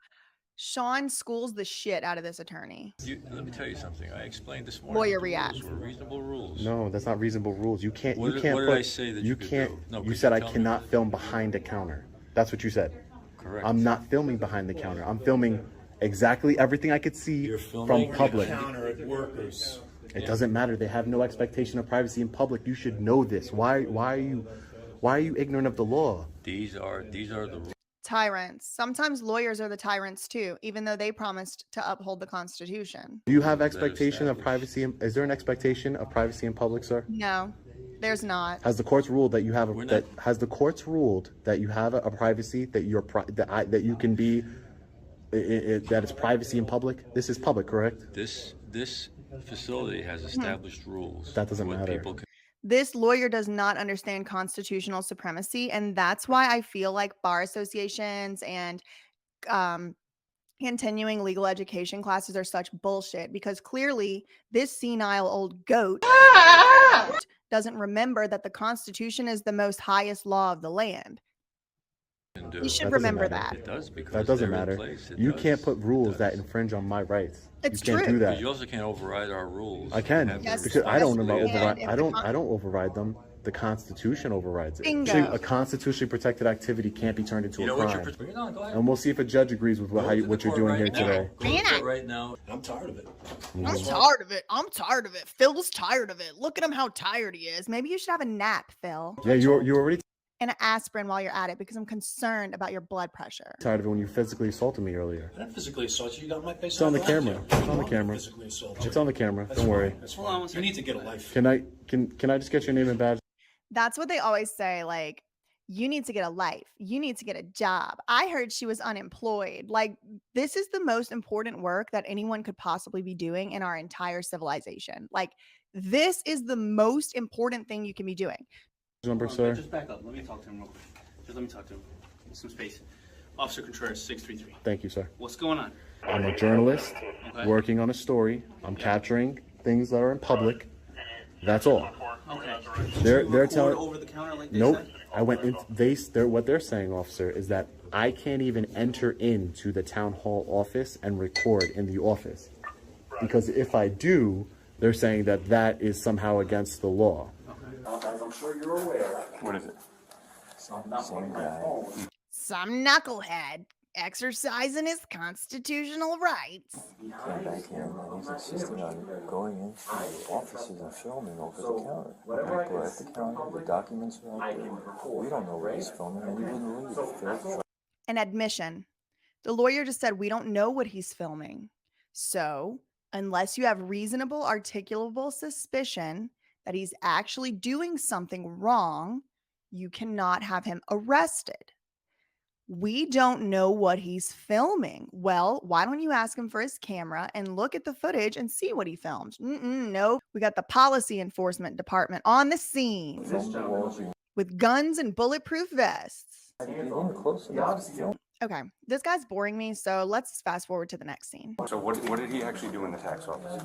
Sean schools the shit out of this attorney. Let me tell you something. I explained this morning. Lawyer the reacts. rules were reasonable rules. No, that's not reasonable rules. You can't. What You did- can't. what did put, I say that you you could can't? do? No, you could said you I tell me cannot what? film behind a counter. That's what you said. Correct. I'm not filming behind the counter. I'm filming exactly everything I could see You're from filming public. the counter at workers. It doesn't matter. They have no expectation of privacy in public. You should know this. Why are you ignorant of the law? These are the rules. Tyrants. Sometimes lawyers are the tyrants too, even though they promised to uphold the Constitution. Do you have expectation of privacy? Is there an expectation of privacy in public, sir? No, there's not. Has the courts ruled that you have We're that? not- Has the courts ruled that you have a privacy that that you can be that it's privacy in public? This is public, correct? This facility has established rules. That doesn't what matter. People can This lawyer does not understand constitutional supremacy, and that's why I feel like bar associations and continuing legal education classes are such bullshit, because clearly this senile old goat doesn't remember that the Constitution is the most highest law of the land. do. You should That doesn't remember matter. that. It does because That doesn't they're in matter. place. It You does. can't put rules It that does. infringe on my rights. It's You can't true. do But that. you also can't override our rules. I can Yes, because I don't yes, know you can. override. If I the don't override them. The Constitution overrides it. Bingo. See, a constitutionally protected activity can't be turned into You know a what crime. you're. Bring it on. Go ahead. And we'll see if a judge agrees with what you're doing here today. Go to court right now. I'm tired of it. I'm tired of it. I'm tired of it. Phil's tired of it. Look at him how tired he is. Maybe you should have a nap, Phil. Yeah, you already And an aspirin while you're at it, because I'm concerned about your blood pressure. tired of it when you physically assaulted me earlier. I didn't physically assault you. You got my face. It's on the out camera. there. It's on the You want me to camera. physically assault you. It's on the camera. That's Don't worry. fine. That's fine. You need to get a life. Can I just get your name and badge? That's what they always say. Like, you need to get a life. You need to get a job. I heard she was unemployed. Like, this is the most important work that anyone could possibly be doing in our entire civilization. Like, this is the most important thing you can be doing. Number, sir. Just back up. Let me talk to him real quick. Just let me talk to him. Some space. Officer Contreras, 633. Thank you, sir. What's going on? I'm a journalist Okay. working on a story. I'm capturing things that are in public. That's all. Okay. They're Record telling. over the counter like they Nope. said? I went in. What they're saying, officer, is that I can't even enter into the town hall office and record in the office. Because if I do, they're saying that that is somehow against the law. As I'm sure you're aware. What is it? Same guy. Some knucklehead exercising his constitutional rights. He came back here and he's insisting on going into the offices and filming over the counter. People are at the counter, the documents are out there. We don't know what he's filming, and he wouldn't leave. An admission. The lawyer just said, we don't know what he's filming. So, unless you have reasonable, articulable suspicion that he's actually doing something wrong, you cannot have him arrested. We don't know what he's filming. Well, why don't you ask him for his camera and look at the footage and see what he filmed? No, we got the policy enforcement department on the scene with guns and bulletproof vests. Okay, this guy's boring me, so let's fast forward to the next scene. So what did he actually do in the tax office?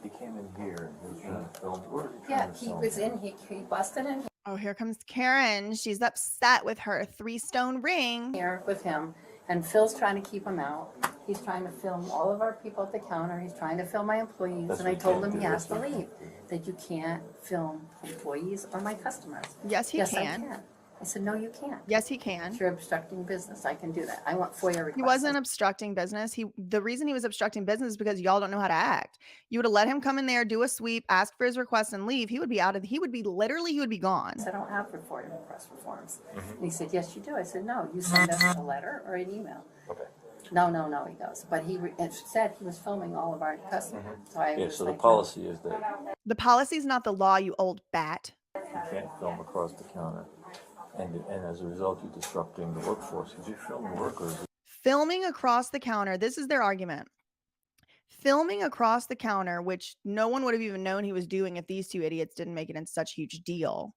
He came in here and he was trying to film. Yeah, he was in, he busted in Oh, here comes Karen. She's upset with her 3-stone ring. here with him, and Phil's trying to keep him out. He's trying to film all of our people at the counter. He's trying to film my employees, and I told him he has to leave. That you can't film employees or my customers. Yes, he yes, can. I can. I said, no, you can't. Yes, he can. You're obstructing business. I can do that. I want FOIA requests. He wasn't obstructing business. The reason he was obstructing business is because y'all don't know how to act. You would have let him come in there, do a sweep, ask for his request, and leave. He would be he would be gone. I don't have FOIA request for forms. And he said, yes, you do. I said, no, you send us a letter or an email. Okay. No, he goes. But it said he was filming all of our customers. So the policy is that The policy is not the law, you old bat. you can't film across the counter. And as a result, you're disrupting the workforce because you're filming workers. Filming across the counter, this is their argument. Filming across the counter, which no one would have even known he was doing if these two idiots didn't make it in such a huge deal,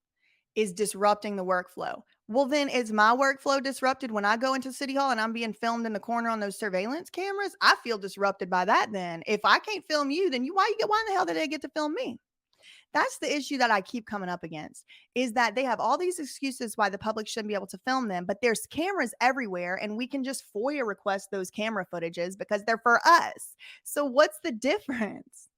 is disrupting the workflow. Well, then is my workflow disrupted when I go into City Hall and I'm being filmed in the corner on those surveillance cameras? I feel disrupted by that then. If I can't film you, then why in the hell did they get to film me? That's the issue that I keep coming up against, is that they have all these excuses why the public shouldn't be able to film them, but there's cameras everywhere and we can just FOIA request those camera footages because they're for us. So what's the difference?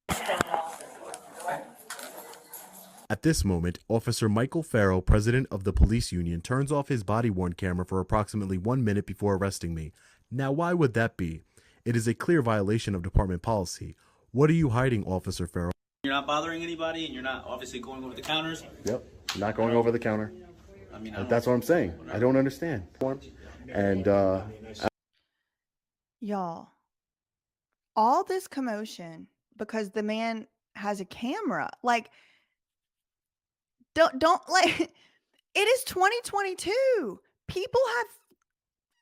At this moment, Officer Michael Farrow, president of the police union, turns off his body-worn camera for approximately 1 minute before arresting me. Now, why would that be? It is a clear violation of department policy. What are you hiding, Officer Farrow? You're not bothering anybody, and you're not obviously going over the counters. Yep, not going over the counter. I mean, That's what I'm saying. I don't understand. And Y'all, all this commotion because the man has a camera. Like, don't like, it is 2022. People have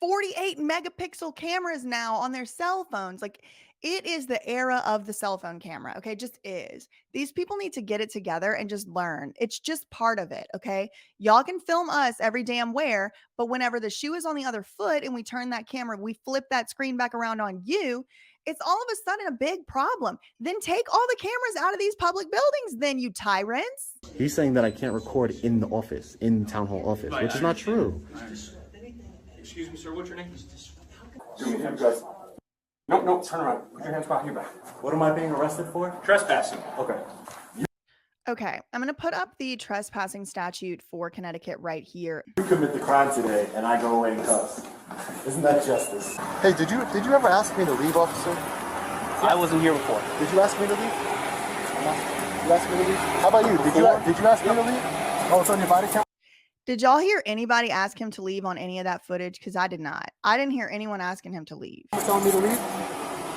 48 megapixel cameras now on their cell phones. Like, it is the era of the cell phone camera. Okay. Just is. These people need to get it together and just learn. It's just part of it. Okay. Y'all can film us every damn where, but whenever the shoe is on the other foot and we turn that camera, we flip that screen back around on you, it's all of a sudden a big problem. Then take all the cameras out of these public buildings, then, you tyrants. he's saying that I can't record in the office, in town hall office, which is not true. Excuse me, sir. What's your name? No, turn around. Put your hands behind your back. What am I being arrested for? Trespassing. Okay. Okay, I'm going to put up the trespassing statute for Connecticut right here. You commit the crime today, and I go away in cuffs. Isn't that justice? Hey, did you ever ask me to leave, officer? I wasn't here before. Did you ask me to leave? You asked me to leave? How about you? Did you ask me to leave? Oh, it's on your body count? Did y'all hear anybody ask him to leave on any of that footage? Because I did not. I didn't hear anyone asking him to leave. You telling me to leave?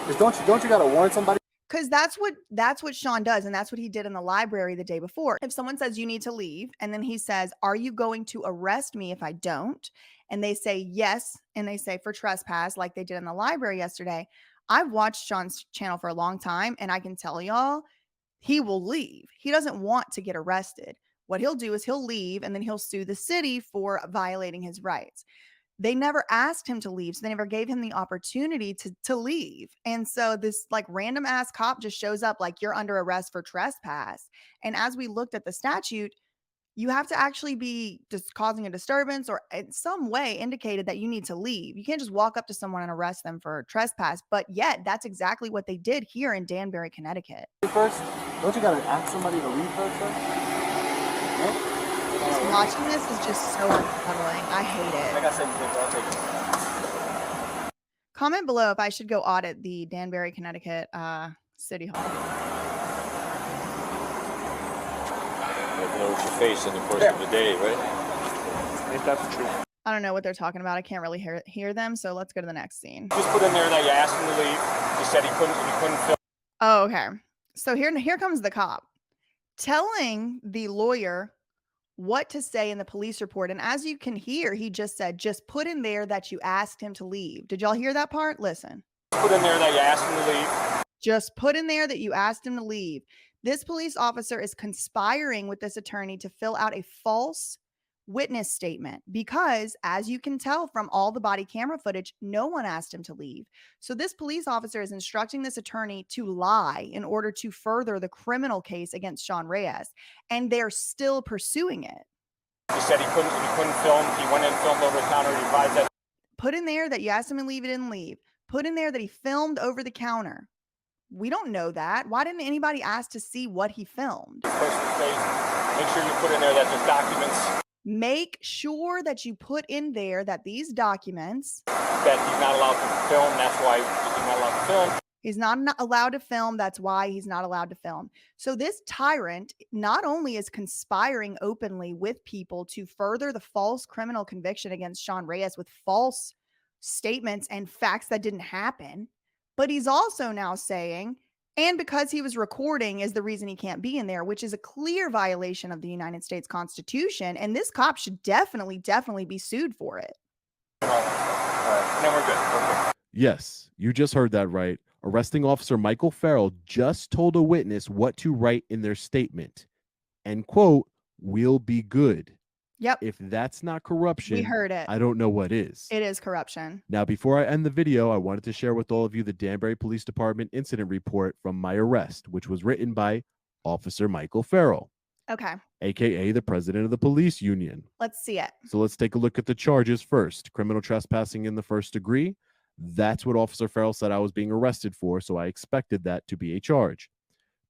Because don't you got to warn somebody? Because that's what Sean does, and that's what he did in the library the day before. If someone says you need to leave, and then he says, are you going to arrest me if I don't? And they say yes, and they say for trespass, like they did in the library yesterday. I've watched Sean's channel for a long time, and I can tell y'all, he will leave. He doesn't want to get arrested. What he'll do is he'll leave, and then he'll sue the city for violating his rights. They never asked him to leave, so they never gave him the opportunity to leave. And so this like random ass cop just shows up like, you're under arrest for trespass. And as we looked at the statute, You have to actually be just causing a disturbance or in some way indicated that you need to leave. You can't just walk up to someone and arrest them for trespass. But yet, that's exactly what they did here in Danbury, Connecticut. First, don't you gotta ask somebody to leave first? Just watching this is just so unsettling. I hate it. Like I said, I'll take it. Comment below if I should go audit the Danbury, Connecticut City Hall. Know what you face in the course of the day, right? If that's true. I don't know what they're talking about. I can't really hear them. So let's go to the next scene. Just put in there that you asked him to leave. He said he couldn't film. Oh, okay. So here comes the cop telling the lawyer what to say in the police report. And as you can hear, he just said, just put in there that you asked him to leave. Did y'all hear that part? Listen. Put in there that you asked him to leave. Just put in there that you asked him to leave. This police officer is conspiring with this attorney to fill out a false witness statement because, as you can tell from all the body camera footage, no one asked him to leave. So this police officer is instructing this attorney to lie in order to further the criminal case against Sean Reyes, and they're still pursuing it. He said he couldn't film. He went and filmed over the counter. He advised that. Put in there that you asked him to leave, he didn't leave. Put in there that he filmed over the counter. We don't know that. Why didn't anybody ask to see what he filmed? Make sure you put in there that there's documents. Make sure that you put in there that these documents. That he's not allowed to film. That's why he's not allowed to film. He's not allowed to film. That's why he's not allowed to film. So this tyrant not only is conspiring openly with people to further the false criminal conviction against Sean Reyes with false statements and facts that didn't happen, but he's also now saying, and because he was recording is the reason he can't be in there, which is a clear violation of the United States Constitution. And this cop should definitely be sued for it. All right. Then we're good. Yes, you just heard that right. Arresting officer Michael Farrell just told a witness what to write in their statement. And quote, "We'll be good." Yep. If that's not corruption, We heard it. I don't know what is. It is corruption. Now, before I end the video, I wanted to share with all of you the Danbury Police Department incident report from my arrest, which was written by Officer Michael Farrell, Okay. aka the president of the police union. Let's see it. So let's take a look at the charges first. Criminal trespassing in the first degree. That's what Officer Farrell said I was being arrested for, so I expected that to be a charge.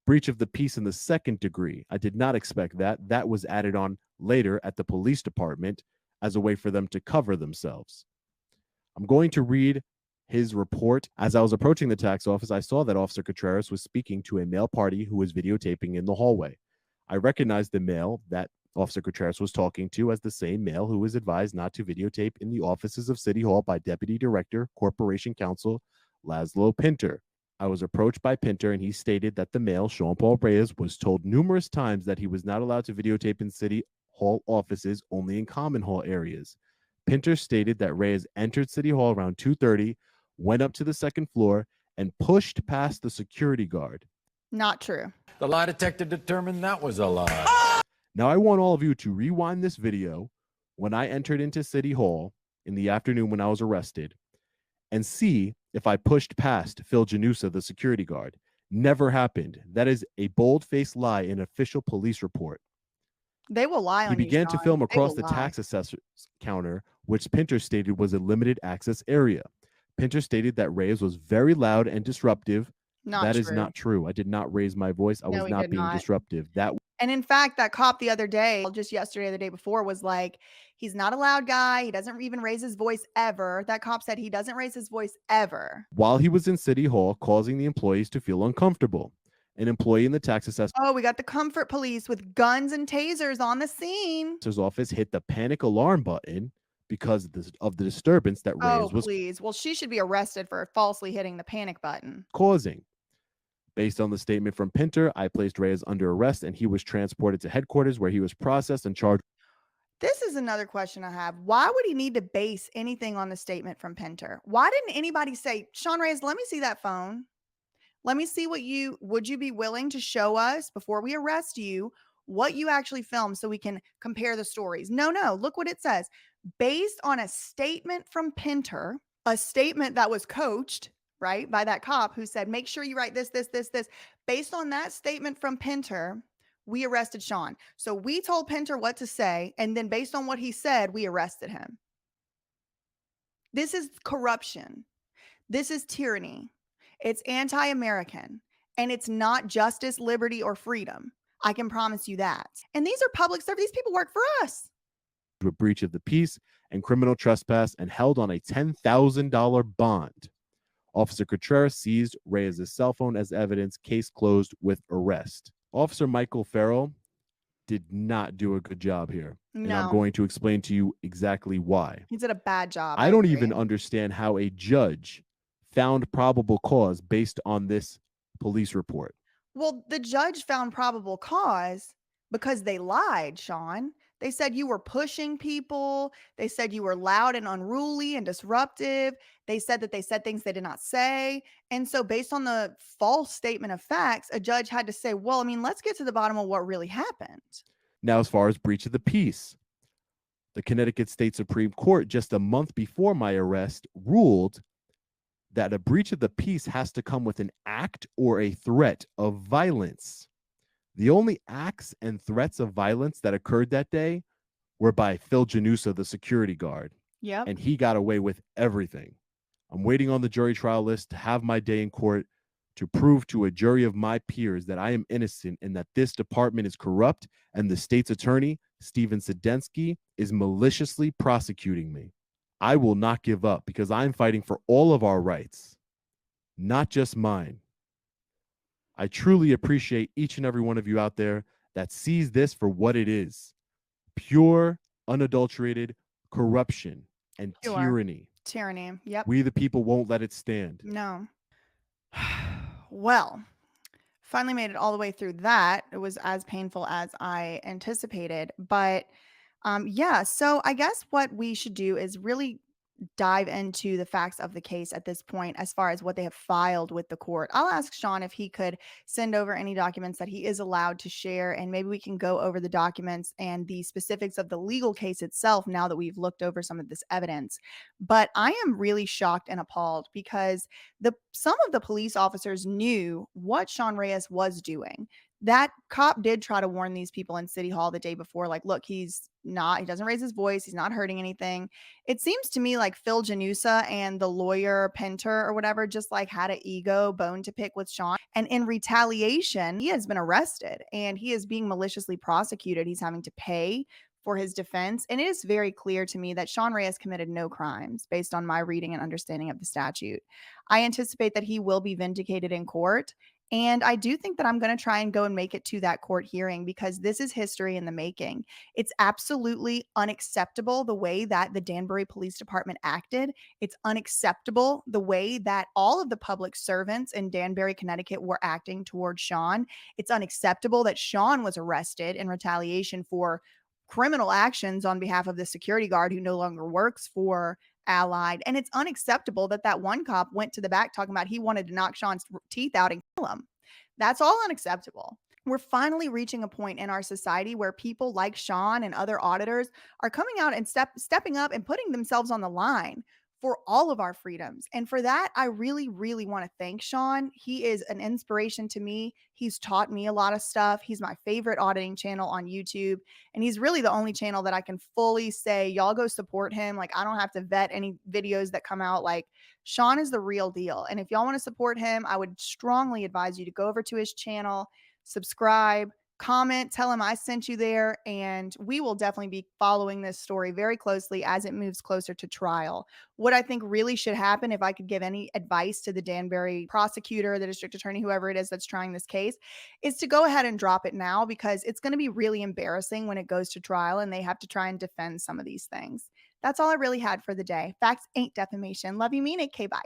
Breach of the peace in the second degree. I did not expect that. That was added on later at the police department as a way for them to cover themselves. I'm going to read his report. As I was approaching the tax office, I saw that Officer Contreras was speaking to a male party who was videotaping in the hallway. I recognized the male that Officer Contreras was talking to as the same male who was advised not to videotape in the offices of City Hall by Deputy Director, Corporation Counsel Laszlo Pinter. I was approached by Pinter, and he stated that the male, Sean Paul Reyes, was told numerous times that he was not allowed to videotape in City Hall offices, only in common hall areas. Pinter stated that Reyes entered City Hall around 2:30, went up to the second floor, and pushed past the security guard. Not true. The lie detector determined that was a lie. Now, I want all of you to rewind this video when I entered into City Hall in the afternoon when I was arrested and see if I pushed past Phil Janusa, the security guard. Never happened. That is a bold-faced lie in official police report. They will lie on He you, began to Sean. film They across will the lie. tax assessor's counter, which Pinter stated was a limited access area. Pinter stated that Reyes was very loud and disruptive. Not That is true. not true. I did not raise my voice. I No, was he not did being not. disruptive. That And in fact, that cop the other day, just yesterday or the day before, was like, he's not a loud guy. He doesn't even raise his voice ever. That cop said he doesn't raise his voice ever. while he was in City Hall, causing the employees to feel uncomfortable. An employee in the tax assessor's Oh, we got the comfort police with guns and tasers on the scene. office hit the panic alarm button because of the disturbance that Oh, Reyes was please. Well, she should be arrested for falsely hitting the panic button. causing. Based on the statement from Pinter, I placed Reyes under arrest and he was transported to headquarters where he was processed and charged. This is another question I have. Why would he need to base anything on the statement from Pinter? Why didn't anybody say, Sean Reyes, let me see that phone. Let me see would you be willing to show us before we arrest you what you actually filmed so we can compare the stories? No, look what it says. Based on a statement from Pinter, a statement that was coached, right, by that cop who said, make sure you write this. Based on that statement from Pinter, we arrested Sean. So we told Pinter what to say, and then based on what he said, we arrested him. This is corruption. This is tyranny. It's anti-American, and it's not justice, liberty, or freedom. I can promise you that. And these are public servants. These people work for us. A breach of the peace and criminal trespass and held on a $10,000 bond. Officer Contreras seized Reyes' cell phone as evidence. Case closed with arrest. Officer Michael Farrell did not do a good job here. No. And I'm going to explain to you exactly why. He did a bad job. I don't even understand how a judge found probable cause based on this police report. Well, the judge found probable cause because they lied, Sean. They said you were pushing people. They said you were loud and unruly and disruptive. They said that they said things they did not say. And so based on the false statement of facts, a judge had to say, well, I mean, let's get to the bottom of what really happened. Now, as far as breach of the peace, the Connecticut State Supreme Court, just a month before my arrest, ruled that a breach of the peace has to come with an act or a threat of violence. The only acts and threats of violence that occurred that day were by Phil Janusa, the security guard. Yep. And he got away with everything. I'm waiting on the jury trial list to have my day in court to prove to a jury of my peers that I am innocent and that this department is corrupt and the state's attorney, Stephen Sedensky, is maliciously prosecuting me. I will not give up because I'm fighting for all of our rights, not just mine. I truly appreciate each and every one of you out there that sees this for what it is. Pure, unadulterated corruption and tyranny. Tyranny, yep. We the people won't let it stand. No. Well, finally made it all the way through that. It was as painful as I anticipated. But yeah, so I guess what we should do is really dive into the facts of the case at this point as far as what they have filed with the court. I'll ask Sean if he could send over any documents that he is allowed to share, and maybe we can go over the documents and the specifics of the legal case itself now that we've looked over some of this evidence. But I am really shocked and appalled because some of the police officers knew what Sean Reyes was doing. That cop did try to warn these people in City Hall the day before, like, look, he doesn't raise his voice. He's not hurting anything. It seems to me like Phil Janusa and the lawyer Pinter or whatever just like had an ego bone to pick with Sean. And in retaliation, he has been arrested and he is being maliciously prosecuted. He's having to pay for his defense. And it is very clear to me that Sean Reyes committed no crimes based on my reading and understanding of the statute. I anticipate that he will be vindicated in court. And I do think that I'm going to try and go and make it to that court hearing because this is history in the making. It's absolutely unacceptable the way that the Danbury Police Department acted. It's unacceptable the way that all of the public servants in Danbury, Connecticut were acting towards Sean. It's unacceptable that Sean was arrested in retaliation for criminal actions on behalf of the security guard who no longer works for Allied. And it's unacceptable that one cop went to the back talking about he wanted to knock Sean's teeth out and kill him. That's all unacceptable. We're finally reaching a point in our society where people like Sean and other auditors are coming out and stepping up and putting themselves on the line for all of our freedoms. And for that, I really, really want to thank Sean. He is an inspiration to me. He's taught me a lot of stuff. He's my favorite auditing channel on YouTube. And he's really the only channel that I can fully say, y'all go support him. Like, I don't have to vet any videos that come out. Like, Sean is the real deal. And if y'all want to support him, I would strongly advise you to go over to his channel, subscribe, comment, tell him I sent you there, and we will definitely be following this story very closely as it moves closer to trial. What I think really should happen, if I could give any advice to the Danbury prosecutor, the district attorney, whoever it is that's trying this case, is to go ahead and drop it now because it's going to be really embarrassing when it goes to trial and they have to try and defend some of these things. That's all I really had for the day. Facts ain't defamation. Love you, mean it. Okay, bye.